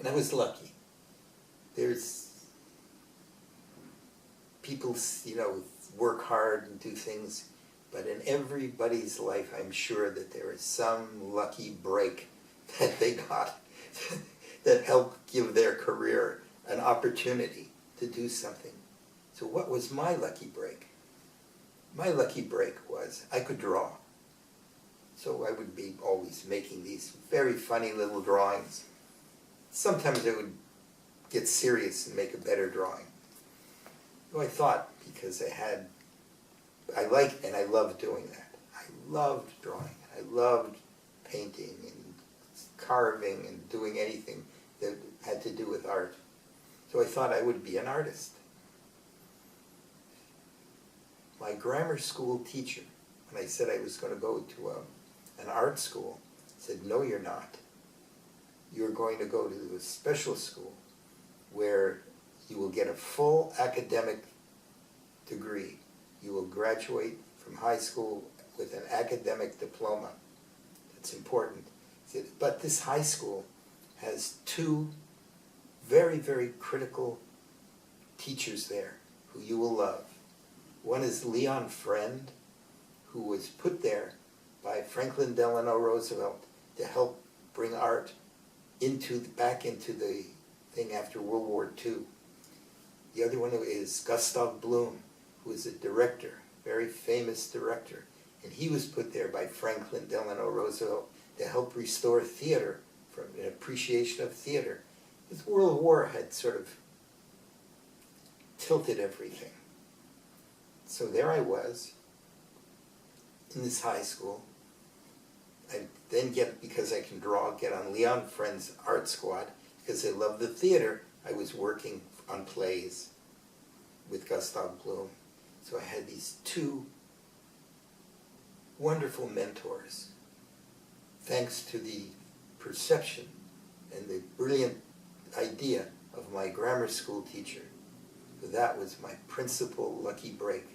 And I was lucky. There's people, work hard and do things, but in everybody's life, I'm sure that there is some lucky break that they got that helped give their career an opportunity to do something. So what was my lucky break? My lucky break was I could draw. So I would be always making these very funny little drawings. Sometimes I would get serious and make a better drawing. So I thought, because I liked and I loved doing that. I loved drawing. I loved painting and carving and doing anything that had to do with art. So I thought I would be an artist. My grammar school teacher, when I said I was going to go to an art school, said, "No, you're not. You're going to go to a special school where you will get a full academic degree. You will graduate from high school with an academic diploma. That's important." He said, "But this high school has two very, very critical teachers there who you will love. One is Leon Freund, who was put there by Franklin Delano Roosevelt to help bring art back into the thing after World War II. The other one is Gustav Blum, who is a director, very famous director, and he was put there by Franklin Delano Roosevelt to help restore theater, from an appreciation of theater. Because World War had sort of tilted everything. So there I was, in this high school. I then because I can draw, get on Leon Freund's art squad. Because I love the theater, I was working on plays with Gustav Blum. So I had these two wonderful mentors, thanks to the perception and the brilliant idea of my grammar school teacher. So that was my principal lucky break.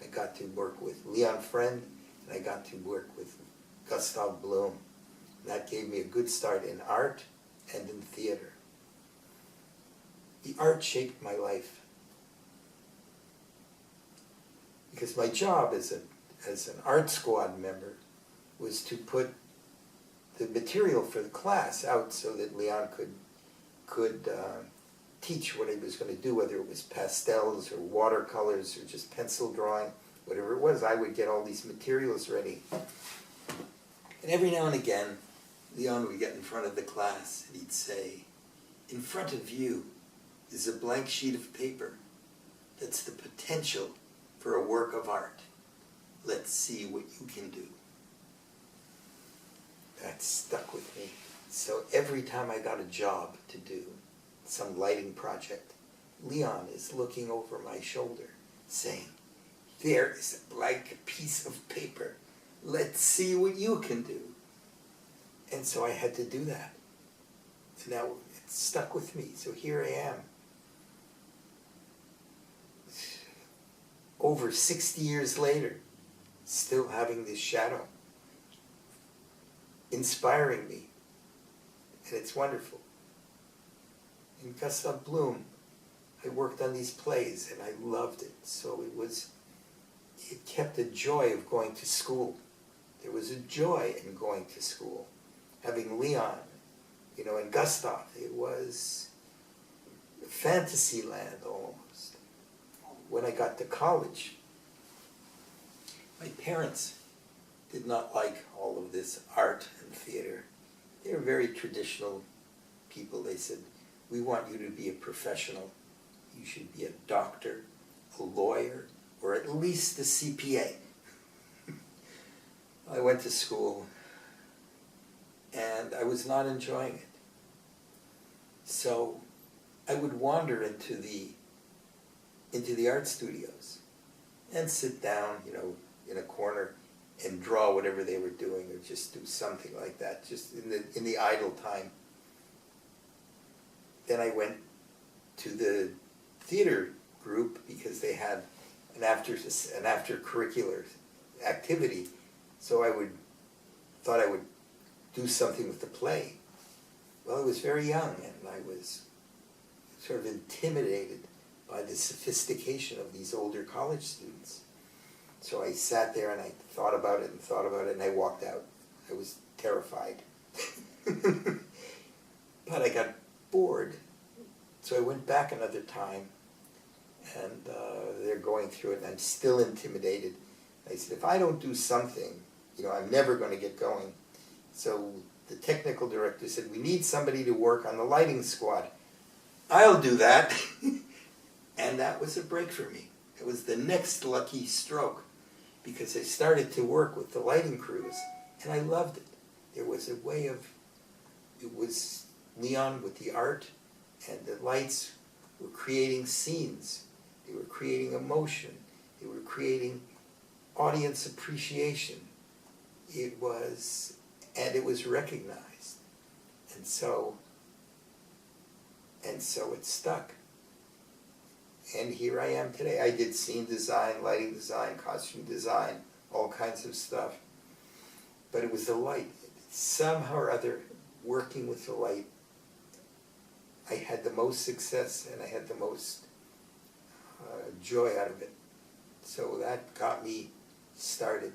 I got to work with Leon Freund, and I got to work with Gustav Blum. And that gave me a good start in art and in theater. The art shaped my life. Because my job as an art squad member was to put the material for the class out so that Leon could teach what he was going to do, whether it was pastels or watercolors or just pencil drawing, whatever it was. I would get all these materials ready. And every now and again, Leon would get in front of the class and he'd say, "In front of you is a blank sheet of paper. That's the potential for a work of art. Let's see what you can do." That stuck with me. So every time I got a job to do, some lighting project, Leon is looking over my shoulder saying, "There is a blank piece of paper. Let's see what you can do." And so I had to do that. And now it stuck with me. So here I am. Over 60 years later, still having this shadow, inspiring me. And it's wonderful. In Gustav Blum, I worked on these plays and I loved it. So it kept the joy of going to school. There was a joy in going to school. Having Leon, and Gustav, it was fantasy land almost. When I got to college, my parents did not like all of this art and theater. They were very traditional people. They said, "We want you to be a professional. You should be a doctor, a lawyer, or at least a CPA." I went to school and I was not enjoying it. So I would wander into the art studios and sit down, in a corner and draw whatever they were doing, or just do something like that, just in the idle time. Then I went to the theater group because they had an after-curricular activity, so I thought I would do something with the play. Well, I was very young, and I was sort of intimidated by the sophistication of these older college students. So I sat there and I thought about it, and I walked out. I was terrified. But I got bored. So I went back another time, and they're going through it, and I'm still intimidated. I said, if I don't do something, I'm never going to get going. So the technical director said, we need somebody to work on the lighting squad. I'll do that. And that was a break for me. It was the next lucky stroke, because I started to work with the lighting crews, and I loved it. There was a way of, it was Leon with the art, and the lights were creating scenes. They were creating emotion. They were creating audience appreciation. It was recognized. And so it stuck. And here I am today. I did scene design, lighting design, costume design, all kinds of stuff. But it was the light. Somehow or other, working with the light, I had the most success and I had the most joy out of it. So that got me started.